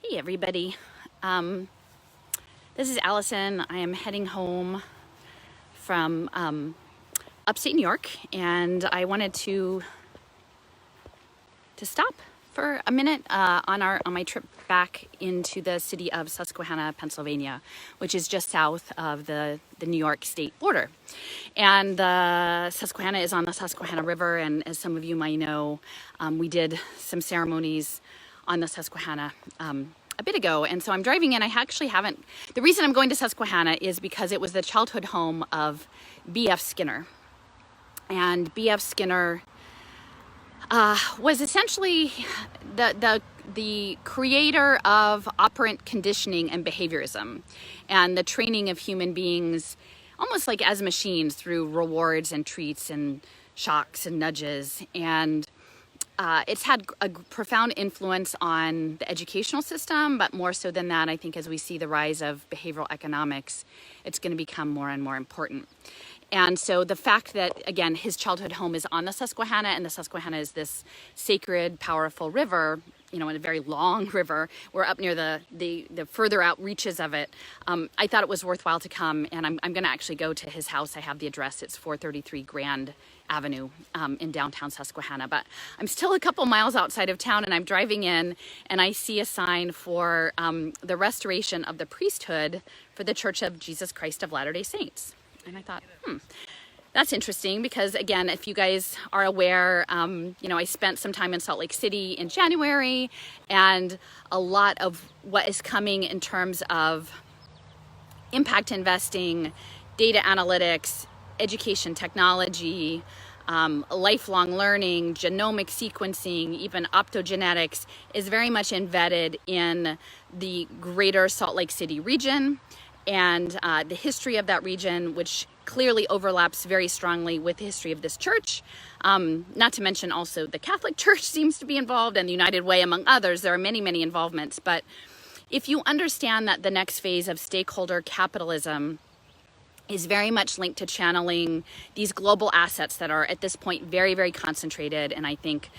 Hey everybody, this is Allison. I am heading home from upstate New York, and I wanted to stop for a minute on my trip back into the city of Susquehanna, Pennsylvania, which is just south of the New York state border. And the Susquehanna is on the Susquehanna River, and as some of you might know, we did some ceremonies on the Susquehanna a bit ago. And so I'm driving in. I actually haven't, the reason I'm going to Susquehanna is because it was the childhood home of B.F. Skinner. And B.F. Skinner was essentially the creator of operant conditioning and behaviorism, and the training of human beings almost like as machines through rewards and treats and shocks and nudges. And it's had a profound influence on the educational system, but more so than that, I think as we see the rise of behavioral economics, it's going to become more and more important. And so the fact that, again, his childhood home is on the Susquehanna, and the Susquehanna is this sacred, powerful river, you know, and a very long river. We're up near the further out reaches of it. I thought it was worthwhile to come, and I'm going to actually go to his house. I have the address. It's 433 Grand Avenue in downtown Susquehanna. But I'm still a couple miles outside of town, and I'm driving in, and I see a sign for the restoration of the priesthood for the Church of Jesus Christ of Latter-day Saints. And I thought, that's interesting because, again, if you guys are aware, you know, I spent some time in Salt Lake City in January, and a lot of what is coming in terms of impact investing, data analytics, education technology, lifelong learning, genomic sequencing, even optogenetics is very much embedded in the greater Salt Lake City region. And the history of that region, which clearly overlaps very strongly with the history of this church. Not to mention also the Catholic Church seems to be involved, and the United Way, among others. There are many, many involvements. But if you understand that the next phase of stakeholder capitalism is very much linked to channeling these global assets that are at this point very, very concentrated, and I think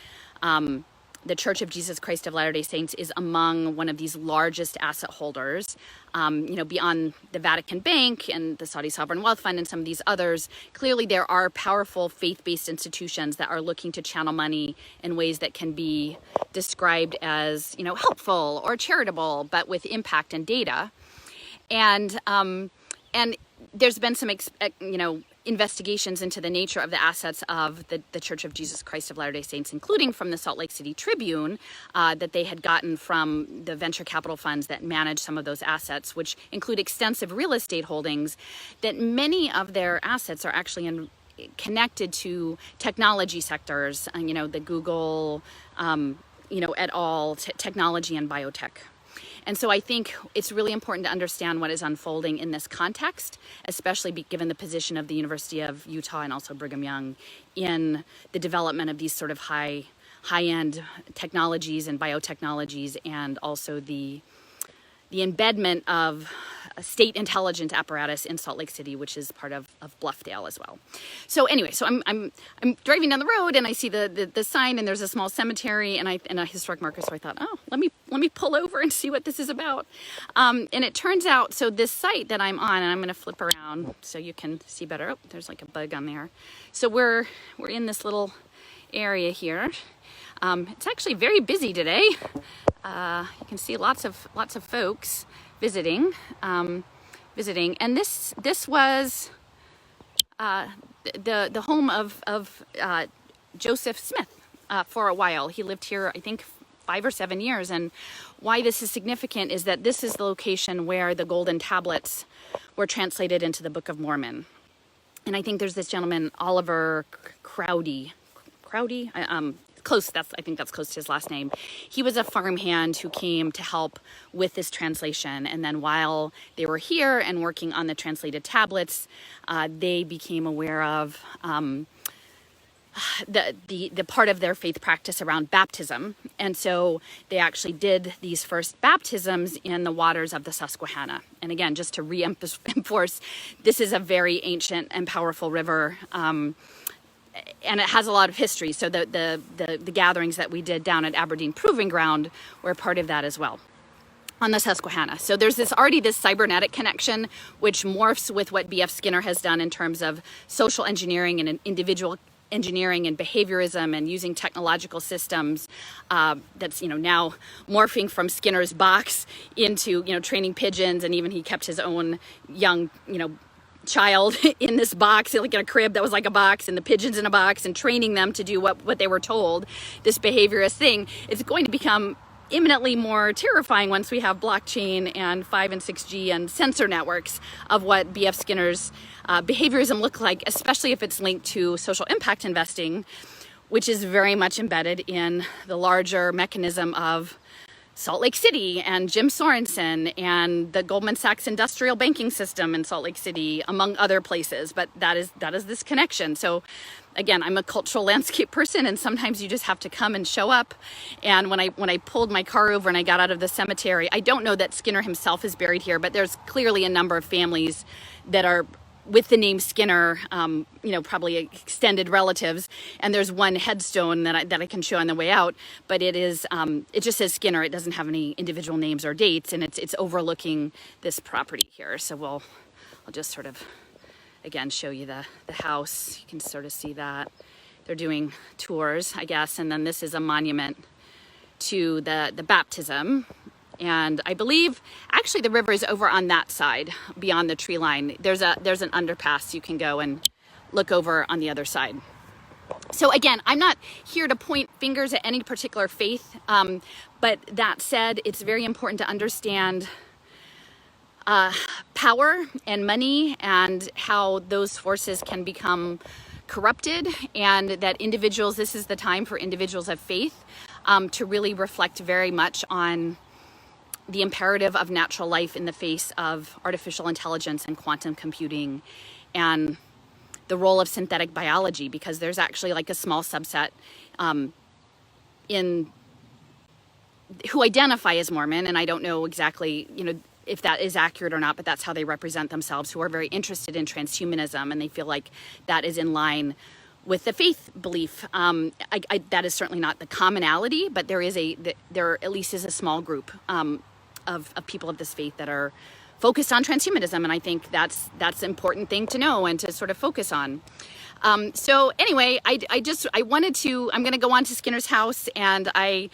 the Church of Jesus Christ of Latter-day Saints is among one of these largest asset holders, you know, beyond the Vatican Bank and the Saudi Sovereign Wealth Fund and some of these others. Clearly, there are powerful faith-based institutions that are looking to channel money in ways that can be described as, you know, helpful or charitable, but with impact and data. And there's been some, you know, investigations into the nature of the assets of the Church of Jesus Christ of Latter-day Saints, including from the Salt Lake City Tribune, that they had gotten from the venture capital funds that manage some of those assets, which include extensive real estate holdings, that many of their assets are actually connected to technology sectors, you know, the Google, you know, et al., technology and biotech. And so I think it's really important to understand what is unfolding in this context, especially given the position of the University of Utah and also Brigham Young in the development of these sort of high-end technologies and biotechnologies, and also the embedment of a state intelligence apparatus in Salt Lake City, which is part of Bluffdale as well. So anyway, so I'm driving down the road, and I see the sign, and there's a small cemetery and a historic marker. So I thought, oh, let me pull over and see what this is about. And it turns out, so this site that I'm on, and I'm going to flip around so you can see better. Oh, there's like a bug on there. So we're in this little area here. It's actually very busy today. You can see lots of folks visiting, and this was the home of Joseph Smith for a while. He lived here, I think, 5 or 7 years. And why this is significant is that this is the location where the golden tablets were translated into the Book of Mormon. And I think there's this gentleman, Oliver Crowdy, close, I think that's close to his last name. He was a farmhand who came to help with this translation. And then while they were here and working on the translated tablets, they became aware of the part of their faith practice around baptism. And so they actually did these first baptisms in the waters of the Susquehanna. And again, just to reinforce, this is a very ancient and powerful river. And it has a lot of history. So the gatherings that we did down at Aberdeen Proving Ground were part of that as well. on the Susquehanna. So there's already this cybernetic connection, which morphs with what B.F. Skinner has done in terms of social engineering and individual engineering and behaviorism and using technological systems that's now morphing from Skinner's box into training pigeons, and even he kept his own young child in this box, like in a crib that was like a box, and the pigeons in a box, and training them to do what they were told, this behaviorist thing. It's going to become imminently more terrifying once we have blockchain and 5 and 6G and sensor networks of what B.F. Skinner's behaviorism look like, especially if it's linked to social impact investing, which is very much embedded in the larger mechanism of Salt Lake City and Jim Sorensen and the Goldman Sachs industrial banking system in Salt Lake City, among other places. But that is this connection. So again, I'm a cultural landscape person, and sometimes you just have to come and show up. And when I pulled my car over and I got out of the cemetery, I don't know that Skinner himself is buried here, but there's clearly a number of families that are with the name Skinner, probably extended relatives. And there's one headstone that I can show on the way out, but it just says Skinner. It doesn't have any individual names or dates, and it's overlooking this property here. So I'll just sort of, again, show you the house. You can sort of see that. They're doing tours, I guess. And then this is a monument to the baptism. And I believe actually the river is over on that side beyond the tree line. There's an underpass you can go and look over on the other side. So again, I'm not here to point fingers at any particular faith, but that said, it's very important to understand power and money and how those forces can become corrupted, and that individuals, this is the time for individuals of faith to really reflect very much on the imperative of natural life in the face of artificial intelligence and quantum computing, and the role of synthetic biology, because there's actually like a small subset in who identify as Mormon, and I don't know exactly, if that is accurate or not, but that's how they represent themselves, who are very interested in transhumanism, and they feel like that is in line with the faith belief. That is certainly not the commonality, but there at least is a small group of people of this faith that are focused on transhumanism, and I think that's an important thing to know and to sort of focus on. So anyway, I'm going to go on to Skinner's house, and I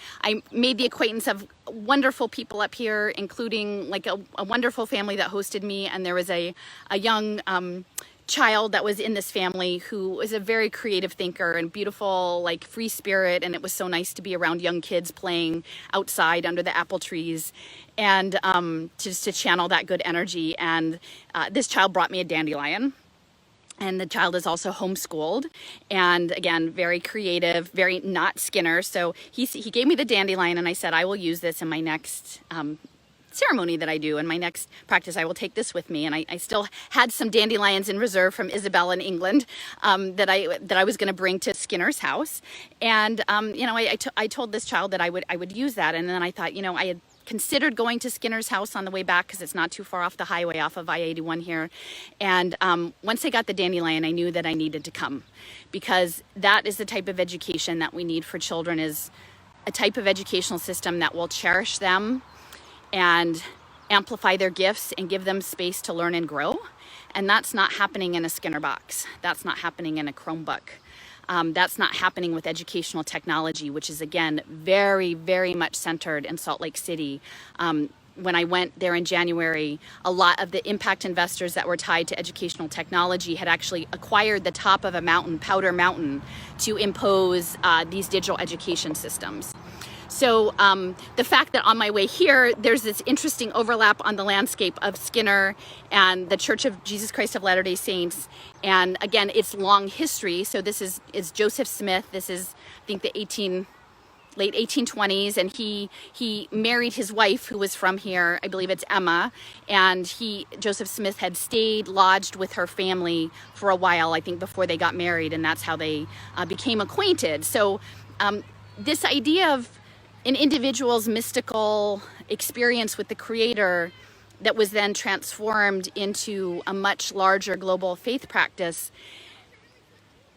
made the acquaintance of wonderful people up here, including like a wonderful family that hosted me, and there was a young child that was in this family who was a very creative thinker and beautiful, like free spirit, and it was so nice to be around young kids playing outside under the apple trees, and just to channel that good energy. And this child brought me a dandelion, and the child is also homeschooled, and again, very creative, very not Skinner. So he gave me the dandelion, and I said, I will use this in my next ceremony that I do. In my next practice, I will take this with me. And I still had some dandelions in reserve from Isabel in England that I was going to bring to Skinner's house. And I told this child that I would use that. And then I thought, I had considered going to Skinner's house on the way back because it's not too far off the highway, off of I-81 here. And once I got the dandelion, I knew that I needed to come, because that is the type of education that we need for children, is a type of educational system that will cherish them and amplify their gifts and give them space to learn and grow. And that's not happening in a Skinner box. That's not happening in a Chromebook. That's not happening with educational technology, which is, again, very, very much centered in Salt Lake City. When I went there in January, a lot of the impact investors that were tied to educational technology had actually acquired the top of a mountain, Powder Mountain, to impose these digital education systems. So the fact that on my way here, there's this interesting overlap on the landscape of Skinner and the Church of Jesus Christ of Latter-day Saints. And again, it's long history. So this is Joseph Smith. This is, I think, the late 1820s. And he married his wife, who was from here. I believe it's Emma. And Joseph Smith had stayed lodged with her family for a while, I think, before they got married. And that's how they became acquainted. So this idea of an individual's mystical experience with the Creator that was then transformed into a much larger global faith practice,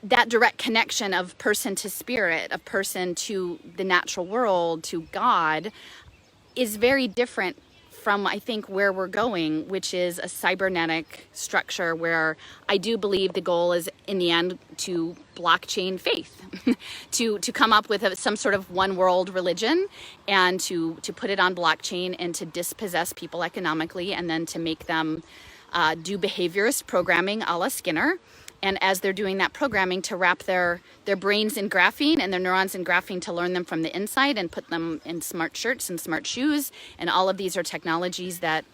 that direct connection of person to spirit, of person to the natural world, to God, is very different from, I think, where we're going, which is a cybernetic structure where I do believe the goal is, in the end, to blockchain faith, to come up with some sort of one world religion, and to put it on blockchain and to dispossess people economically, and then to make them do behaviorist programming a la Skinner. And as they're doing that programming, to wrap their brains in graphene and their neurons in graphene to learn them from the inside and put them in smart shirts and smart shoes. And all of these are technologies that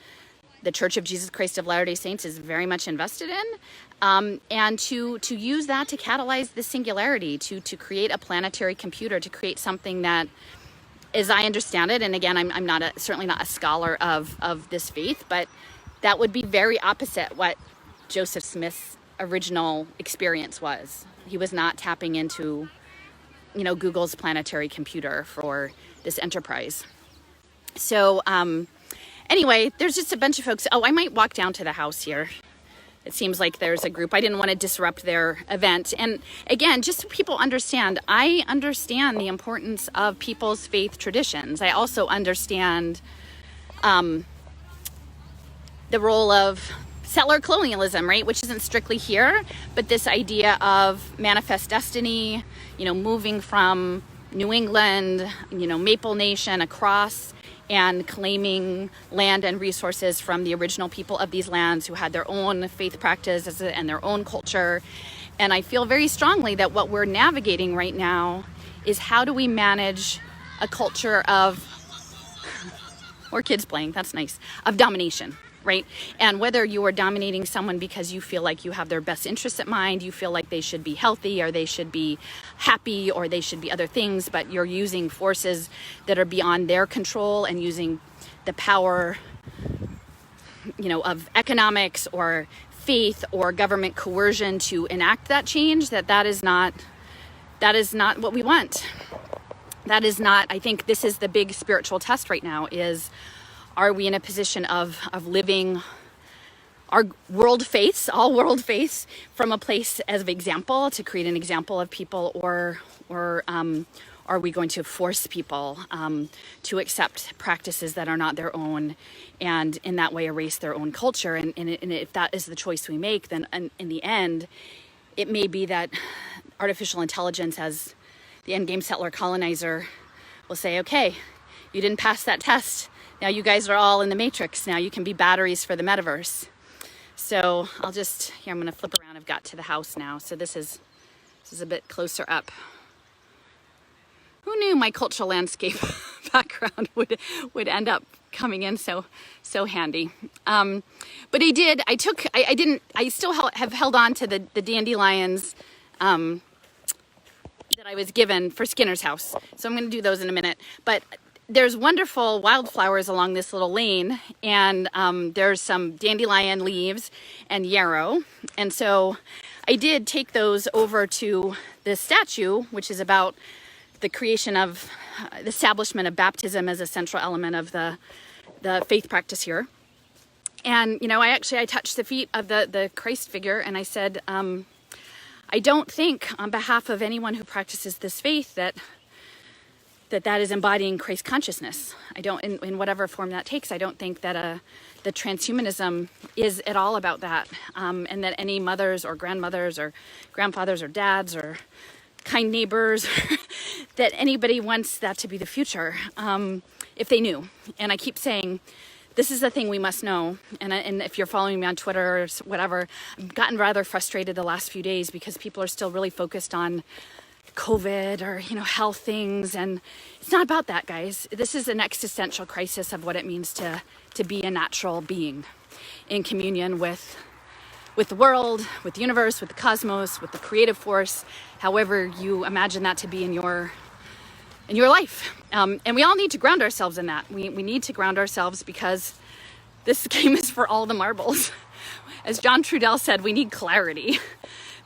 the Church of Jesus Christ of Latter-day Saints is very much invested in. And to use that to catalyze the singularity, to create a planetary computer, to create something that, as I understand it, and again, I'm not certainly not a scholar of this faith, but that would be very opposite what Joseph Smith's original experience was. He was not tapping into, Google's planetary computer for this enterprise. So anyway, there's just a bunch of folks. Oh, I might walk down to the house here. It seems like there's a group. I didn't want to disrupt their event. And again, just so people understand, I understand the importance of people's faith traditions. I also understand the role of settler colonialism, right? Which isn't strictly here, but this idea of manifest destiny, moving from New England, Maple Nation across and claiming land and resources from the original people of these lands who had their own faith practice and their own culture. And I feel very strongly that what we're navigating right now is how do we manage a culture of, or kids playing, that's nice, of domination. Right? And whether you are dominating someone because you feel like you have their best interests at mind, you feel like they should be healthy or they should be happy or they should be other things, but you're using forces that are beyond their control and using the power, of economics or faith or government coercion to enact that change, that is not what we want. That is not, I think this is the big spiritual test right now is, are we in a position of living our world faiths, all world faiths, from a place as an example to create an example of people, or are we going to force people to accept practices that are not their own, and in that way erase their own culture? And if that is the choice we make, then in the end, it may be that artificial intelligence, as the endgame settler colonizer, will say, okay, you didn't pass that test. Now you guys are all in the matrix. Now you can be batteries for the metaverse. So I'm going to flip around. I've got to the house now. So this is a bit closer up. Who knew my cultural landscape background would end up coming in so handy. But I still have held on to the dandelions that I was given for Skinner's house. So I'm going to do those in a minute. But there's wonderful wildflowers along this little lane, and there's some dandelion leaves and yarrow. And so I did take those over to this statue, which is about the creation of the establishment of baptism as a central element of the faith practice here. And, I touched the feet of the Christ figure, and I said, I don't think on behalf of anyone who practices this faith that is embodying Christ consciousness. I don't, in whatever form that takes, I don't think that the transhumanism is at all about that, and that any mothers or grandmothers or grandfathers or dads or kind neighbors, that anybody wants that to be the future, if they knew. And I keep saying, this is the thing we must know. And if you're following me on Twitter or whatever, I've gotten rather frustrated the last few days because people are still really focused on COVID or, health things. And it's not about that, guys. This is an existential crisis of what it means to be a natural being in communion with the world, with the universe, with the cosmos, with the creative force, however you imagine that to be in your life. And we all need to ground ourselves in that. We need to ground ourselves because this game is for all the marbles. As John Trudell said, we need clarity.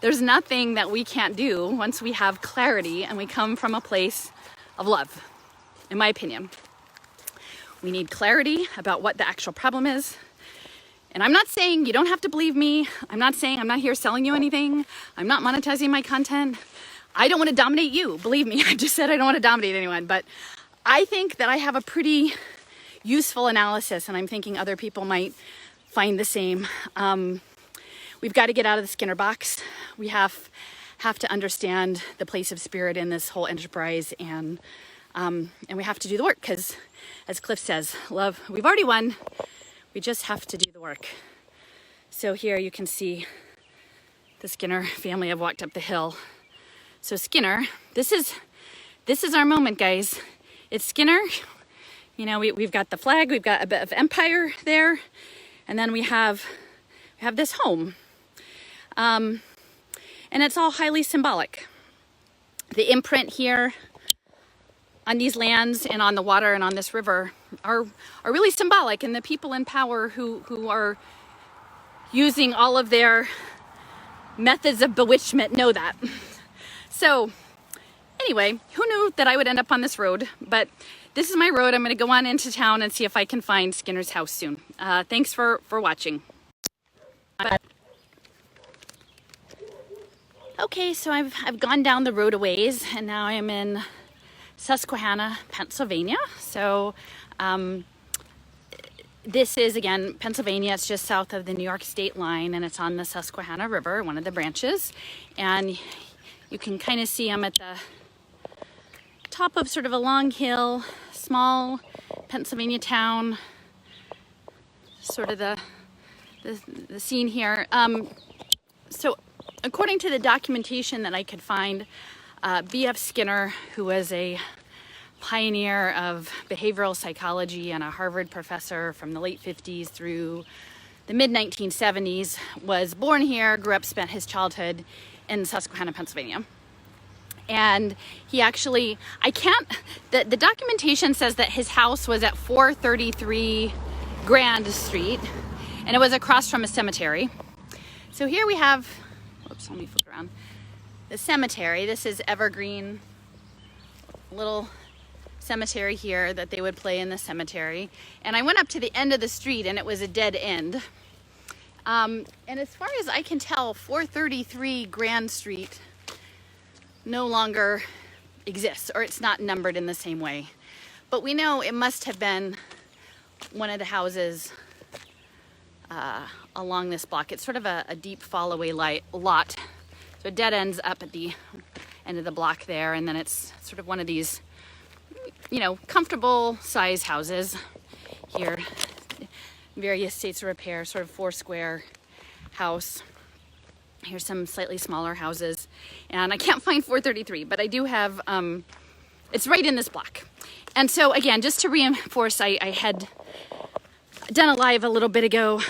There's nothing that we can't do once we have clarity and we come from a place of love, in my opinion. We need clarity about what the actual problem is. And I'm not saying you don't have to believe me. I'm not saying I'm not here selling you anything. I'm not monetizing my content. I don't want to dominate you. Believe me, I just said I don't want to dominate anyone. But I think that I have a pretty useful analysis, and I'm thinking other people might find the same. We've got to get out of the Skinner box. We have to understand the place of spirit in this whole enterprise, and we have to do the work, because as Cliff says, love, we've already won. We just have to do the work. So here you can see the Skinner family have walked up the hill. So Skinner, this is our moment, guys. It's Skinner. You know, we've got the flag, we've got a bit of empire there, and then we have this home. And it's all highly symbolic. The imprint here on these lands and on the water and on this river are really symbolic, and the people in power who are using all of their methods of bewitchment know that. So anyway, who knew that I would end up on this road? But this is my road. I'm going to go on into town and see if I can find Skinner's house soon. Thanks for watching. Okay, so I've gone down the road a ways, and now I'm in Susquehanna, Pennsylvania. So this is, again, Pennsylvania. It's just south of the New York state line, and it's on the Susquehanna River, one of the branches. And you can kind of see I'm at the top of sort of a long hill, small Pennsylvania town, sort of the scene here. So according to the documentation that I could find, B.F. Skinner, who was a pioneer of behavioral psychology and a Harvard professor from the late 50s through the mid-1970s, was born here, grew up, spent his childhood in Susquehanna, Pennsylvania. And he actually, the documentation says that his house was at 433 Grand Street, and it was across from a cemetery. So here we have, whoops, let me flip around, the cemetery. This is Evergreen, little cemetery here that they would play in the cemetery. And I went up to the end of the street, and it was a dead end. And as far as I can tell, 433 Grand Street no longer exists, or it's not numbered in the same way. But we know it must have been one of the houses along this block. It's sort of a deep fall-away lot. So it dead ends up at the end of the block there, and then it's sort of one of these, you know, comfortable size houses here. Various states of repair, sort of four-square house. Here's some slightly smaller houses, and I can't find 433, but I do have, it's right in this block. And so again, just to reinforce, I had done a live a little bit ago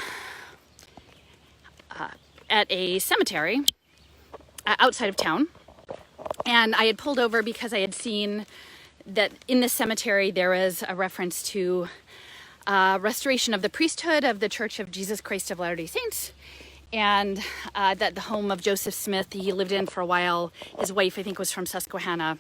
at a cemetery outside of town, and I had pulled over because I had seen that in the cemetery there was a reference to restoration of the priesthood of the Church of Jesus Christ of Latter-day Saints, and that the home of Joseph Smith, he lived in for a while, his wife I think was from Susquehanna,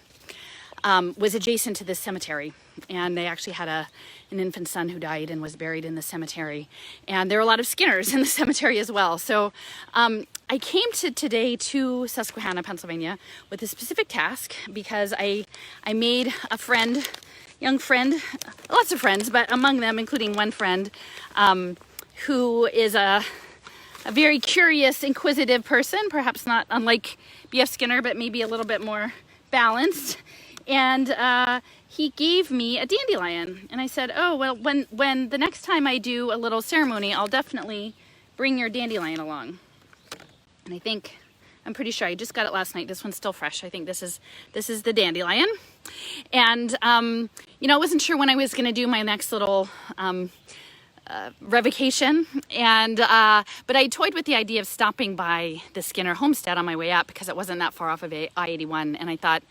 was adjacent to this cemetery. And they actually had an infant son who died and was buried in the cemetery. And there were a lot of Skinners in the cemetery as well. So I came today to Susquehanna, Pennsylvania with a specific task, because I made a friend, young friend, lots of friends, but among them, including one friend, who is a very curious, inquisitive person, perhaps not unlike B.F. Skinner, but maybe a little bit more balanced. And he gave me a dandelion, and I said, oh, well, when the next time I do a little ceremony, I'll definitely bring your dandelion along. And I'm pretty sure I just got it last night. This one's still fresh. I think this is the dandelion. And, you know, I wasn't sure when I was going to do my next little revocation, and but I toyed with the idea of stopping by the Skinner homestead on my way up, because it wasn't that far off of I-81, and I thought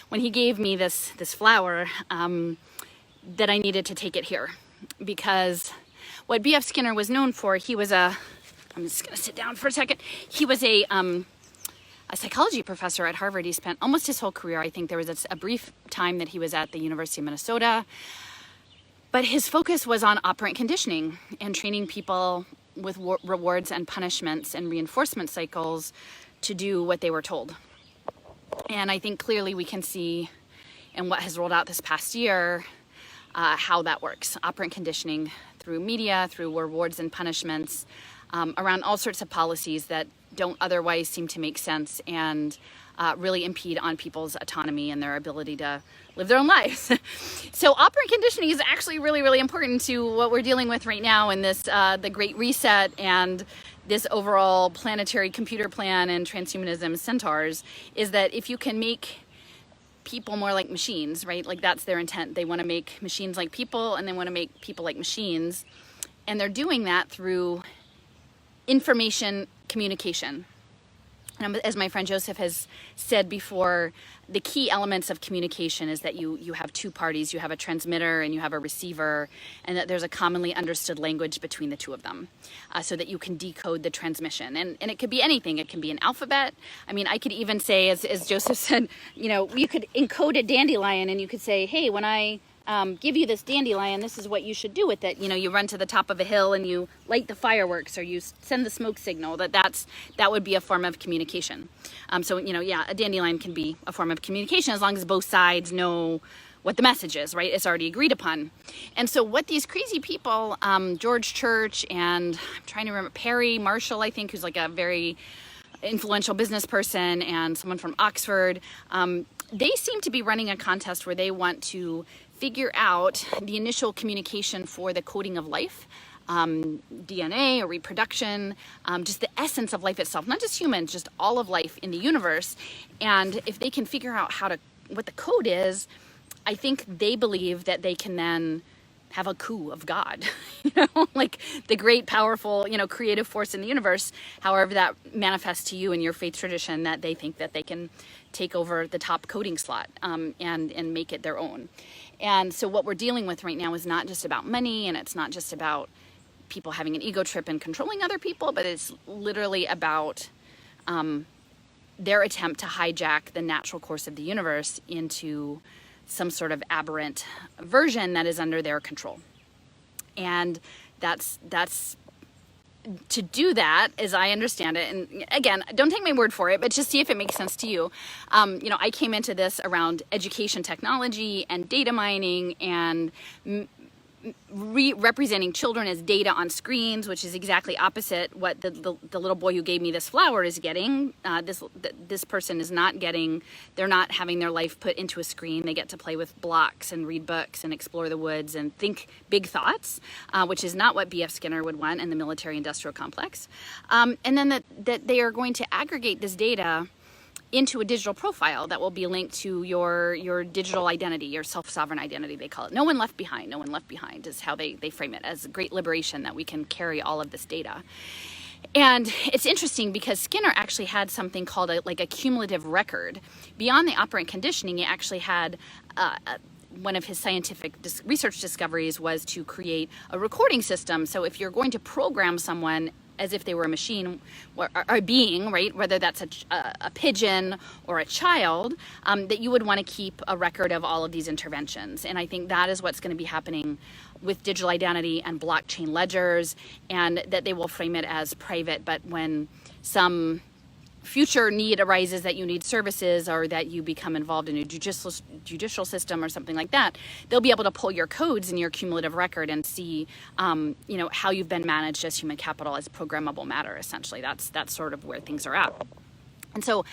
when he gave me this flower that I needed to take it here, because what B.F. Skinner was known for, he was I'm just gonna sit down for a second, he was a psychology professor at Harvard. He spent almost his whole career. I think there was a brief time that he was at the University of Minnesota. But his focus was on operant conditioning and training people with rewards and punishments and reinforcement cycles to do what they were told. And I think clearly we can see in what has rolled out this past year how that works. Operant conditioning through media, through rewards and punishments, around all sorts of policies that don't otherwise seem to make sense and really impede on people's autonomy and their ability to live their own lives. So operant conditioning is actually really, really important to what we're dealing with right now in this, the Great Reset and this overall planetary computer plan and transhumanism centaurs, is that if you can make people more like machines, right? Like that's their intent. They want to make machines like people, and they want to make people like machines. And they're doing that through information communication. As my friend Joseph has said before, the key elements of communication is that you have two parties. You have a transmitter and you have a receiver, and that there's a commonly understood language between the two of them, so that you can decode the transmission. And it could be anything. It can be an alphabet. I mean, I could even say, as Joseph said, you know, you could encode a dandelion and you could say, hey, when I give you this dandelion, this is what you should do with it. You know, you run to the top of a hill and you light the fireworks, or you send the smoke signal. That would be a form of communication. So, you know, yeah, a dandelion can be a form of communication as long as both sides know what the message is, right? It's already agreed upon. And so what these crazy people, George Church and I'm trying to remember, Perry Marshall, I think, who's like a very influential business person, and someone from Oxford, they seem to be running a contest where they want to figure out the initial communication for the coding of life, DNA or reproduction, just the essence of life itself, not just humans, just all of life in the universe. And if they can figure out what the code is, I think they believe that they can then have a coup of God, you know, like the great, powerful, you know, creative force in the universe, however that manifests to you in your faith tradition, that they think that they can take over the top coding slot and make it their own. And so what we're dealing with right now is not just about money, and it's not just about people having an ego trip and controlling other people, but it's literally about their attempt to hijack the natural course of the universe into some sort of aberrant version that is under their control. And that's to do that, as I understand it, and again, don't take my word for it, but just see if it makes sense to you. You know, I came into this around education technology and data mining and representing children as data on screens, which is exactly opposite what the little boy who gave me this flower is getting. This person is not getting, they're not having their life put into a screen. They get to play with blocks and read books and explore the woods and think big thoughts, which is not what B.F. Skinner would want in the military-industrial complex. And then that they are going to aggregate this data into a digital profile that will be linked to your digital identity, your self-sovereign identity, they call it. No one left behind. No one left behind is how they frame it, as a great liberation, that we can carry all of this data. And it's interesting because Skinner actually had something called a cumulative record. Beyond the operant conditioning, he actually had one of his scientific research discoveries was to create a recording system. So if you're going to program someone as if they were a machine or a being, right, whether that's a pigeon or a child, that you would want to keep a record of all of these interventions. And I think that is what's going to be happening with digital identity and blockchain ledgers, and that they will frame it as private, but when some future need arises that you need services, or that you become involved in a judicial system or something like that, they'll be able to pull your codes in your cumulative record and see, you know, how you've been managed as human capital, as programmable matter. Essentially, that's sort of where things are at. And so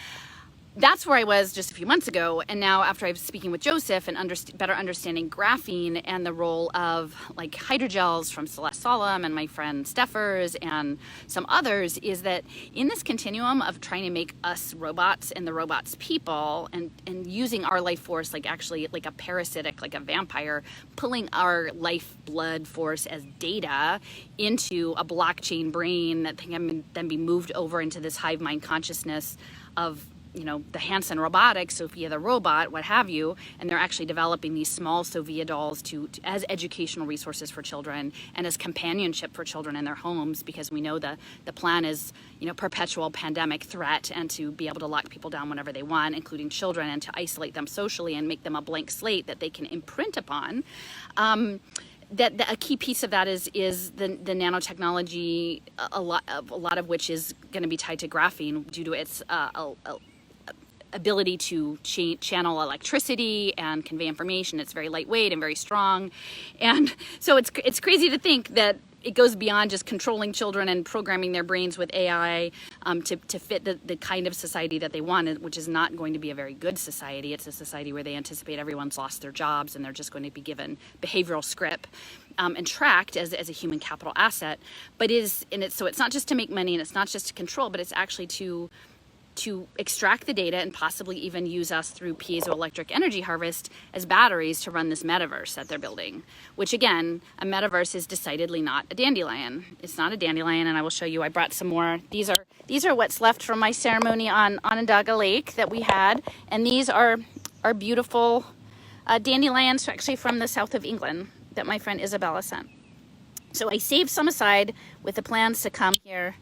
that's where I was just a few months ago. And now, after I was speaking with Joseph and better understanding graphene and the role of like hydrogels from Celeste Solum and my friend Steffers and some others, is that in this continuum of trying to make us robots and the robots people, and using our life force like actually like a parasitic, like a vampire, pulling our life blood force as data into a blockchain brain that can then be moved over into this hive mind consciousness of, you know, the Hanson Robotics, Sophia the robot, what have you, and they're actually developing these small Sophia dolls to as educational resources for children and as companionship for children in their homes, because we know the plan is, you know, perpetual pandemic threat, and to be able to lock people down whenever they want, including children, and to isolate them socially and make them a blank slate that they can imprint upon. That a key piece of that is the nanotechnology, a lot of which is going to be tied to graphene due to its ability to channel electricity and convey information. It's very lightweight and very strong. And so it's crazy to think that it goes beyond just controlling children and programming their brains with AI to fit the kind of society that they want, which is not going to be a very good society. It's a society where they anticipate everyone's lost their jobs and they're just going to be given behavioral script and tracked as a human capital asset. But so it's not just to make money and it's not just to control, but it's actually to extract the data and possibly even use us through piezoelectric energy harvest as batteries to run this metaverse that they're building, which again, a metaverse is decidedly not a dandelion. It's not a dandelion, and I will show you. I brought some more. These are what's left from my ceremony on Onondaga Lake that we had, and these are beautiful dandelions actually from the south of England that my friend Isabella sent. So I saved some aside with the plans to come here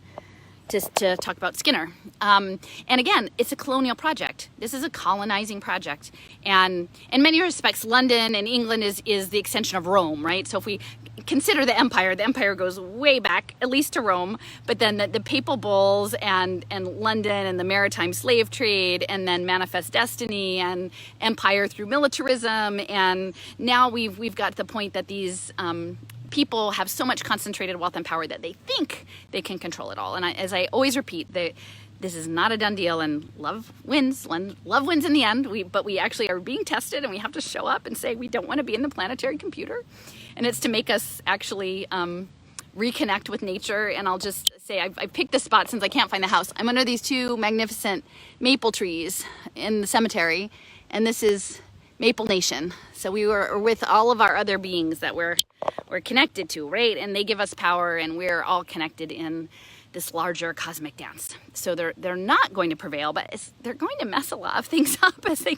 to talk about Skinner. And again, it's a colonial project. This is a colonizing project. And in many respects, London and England is the extension of Rome, right? So if we consider the empire goes way back, at least to Rome, but then the papal bulls and London and the maritime slave trade, and then manifest destiny and empire through militarism. And now we've got to the point that these people have so much concentrated wealth and power that they think they can control it all. And as I always repeat, this is not a done deal, and love wins. Love wins in the end. But we actually are being tested, and we have to show up and say we don't want to be in the planetary computer. And it's to make us actually reconnect with nature. And I'll just say I picked this spot since I can't find the house. I'm under these two magnificent maple trees in the cemetery, and this is Maple Nation. So we were with all of our other beings that we're connected to, right? And they give us power, and we're all connected in this larger cosmic dance. So they're not going to prevail, but they're going to mess a lot of things up as they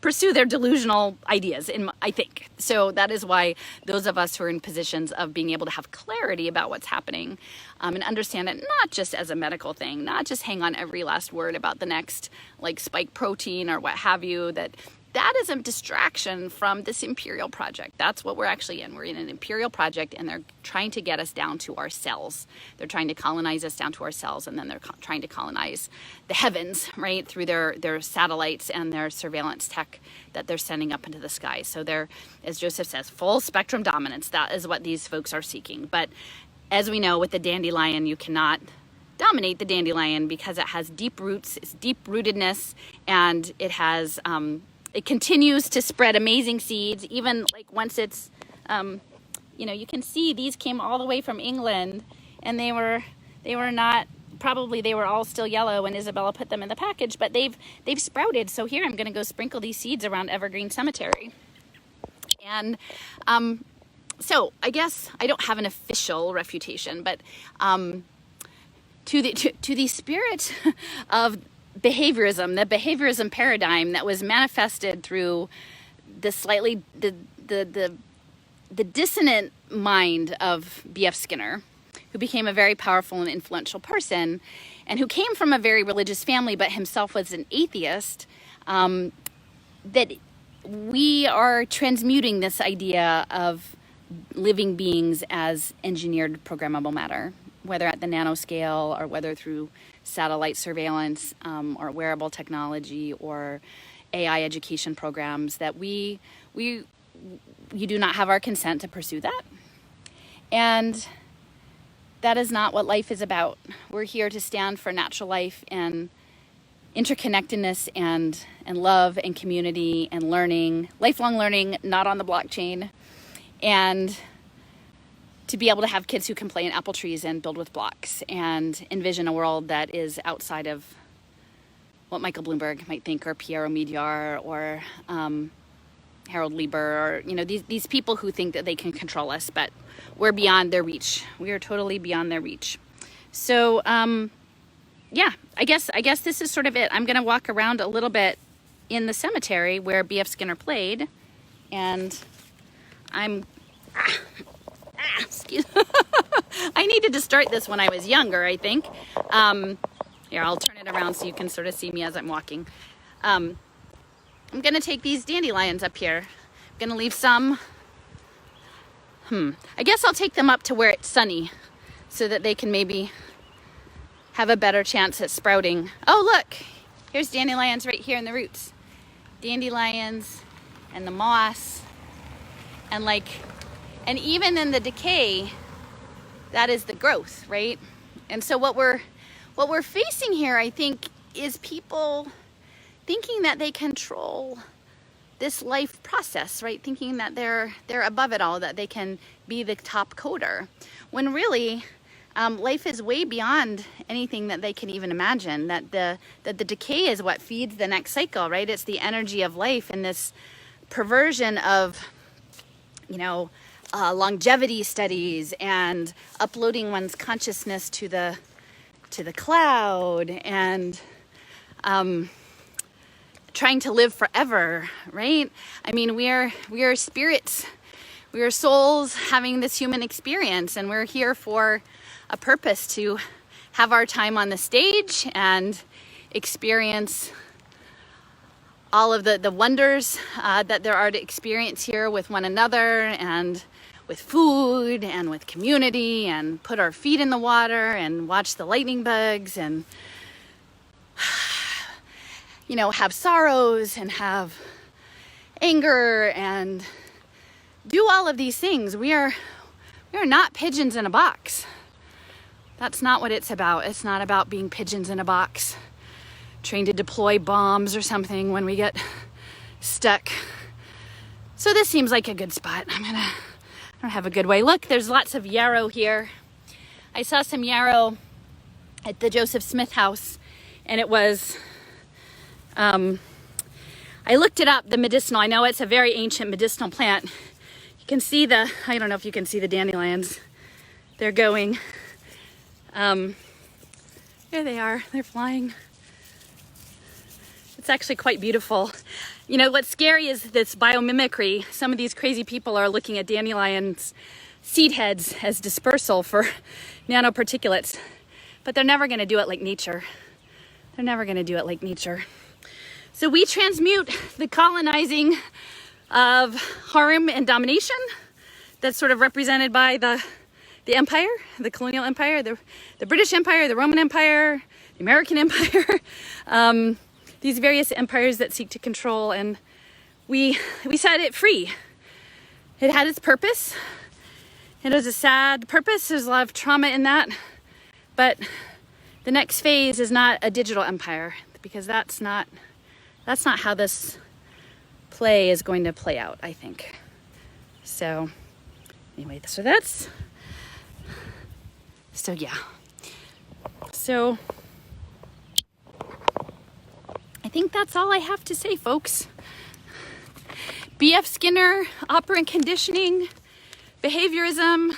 pursue their delusional ideas, I think. So that is why those of us who are in positions of being able to have clarity about what's happening and understand it not just as a medical thing, not just hang on every last word about the next like spike protein or what have you, that is a distraction from this imperial project. That's what we're actually in. We're in an imperial project, and they're trying to get us down to our cells. They're trying to colonize us down to our cells, and then they're trying to colonize the heavens, right, through their satellites and their surveillance tech that they're sending up into the sky. So they're, as Joseph says, full spectrum dominance. That is what these folks are seeking. But as we know, with the dandelion, you cannot dominate the dandelion because it has deep roots, it's deep rootedness, and it has it continues to spread amazing seeds, even like once it's, you can see these came all the way from England, and they were not, probably they were all still yellow when Isabella put them in the package, but they've sprouted. So here I'm gonna go sprinkle these seeds around Evergreen Cemetery. And so I guess I don't have an official refutation, but to the spirit of behaviorism, the behaviorism paradigm that was manifested through the dissonant mind of B.F. Skinner, who became a very powerful and influential person, and who came from a very religious family, but himself was an atheist, that we are transmuting this idea of living beings as engineered programmable matter, whether at the nanoscale or whether through satellite surveillance or wearable technology or AI education programs, that you do not have our consent to pursue that. And that is not what life is about. We're here to stand for natural life and interconnectedness and love and community and learning, lifelong learning, not on the blockchain, and to be able to have kids who can play in apple trees and build with blocks and envision a world that is outside of what Michael Bloomberg might think, or Pierre Omidyar, or Harold Lieber, or these people who think that they can control us, but we're beyond their reach. We are totally beyond their reach. So yeah, I guess this is sort of it. I'm gonna walk around a little bit in the cemetery where B.F. Skinner played, and excuse me. I needed to start this when I was younger, I think. Here, I'll turn it around so you can sort of see me as I'm walking. I'm gonna take these dandelions up here. I'm gonna leave some. I guess I'll take them up to where it's sunny so that they can maybe have a better chance at sprouting. Oh, look, Here's dandelions right here in the roots. Dandelions and the moss and and even in the decay, that is the growth, right? And so what we're facing here, I think, is people thinking that they control this life process, right? Thinking that they're above it all, that they can be the top coder, when really life is way beyond anything that they can even imagine. That the decay is what feeds the next cycle, right? It's the energy of life and this perversion of, longevity studies and uploading one's consciousness to the cloud and trying to live forever, right? I mean, we are spirits. We are souls having this human experience, and we're here for a purpose, to have our time on the stage and experience all of the wonders that there are to experience here with one another and with food and with community, and put our feet in the water and watch the lightning bugs and have sorrows and have anger and do all of these things. We are not pigeons in a box. That's not what it's about. It's not about being pigeons in a box, trying to deploy bombs or something when we get stuck. So this seems like a good spot. I don't have a good way. Look, there's lots of yarrow here. I saw some yarrow at the Joseph Smith house, and it was, I looked it up, the medicinal. I know it's a very ancient medicinal plant. You can see I don't know if you can see the dandelions. They're going. There they are, they're flying. It's actually quite beautiful. What's scary is this biomimicry. Some of these crazy people are looking at dandelions' seed heads as dispersal for nanoparticulates, but they're never gonna do it like nature. They're never gonna do it like nature. So we transmute the colonizing of harm and domination that's sort of represented by the empire, the colonial empire, the British Empire, the Roman Empire, the American Empire, these various empires that seek to control, and we set it free. It had its purpose. It was a sad purpose. There's a lot of trauma in that, but the next phase is not a digital empire, because that's not how this play is going to play out, I think. So anyway, yeah. So I think that's all I have to say, folks. B.F. Skinner, operant conditioning, behaviorism,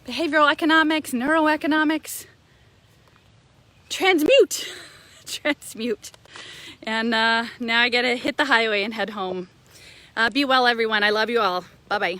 behavioral economics, neuroeconomics. Transmute. And now I gotta hit the highway and head home. Be well, everyone. I love you all. Bye-bye.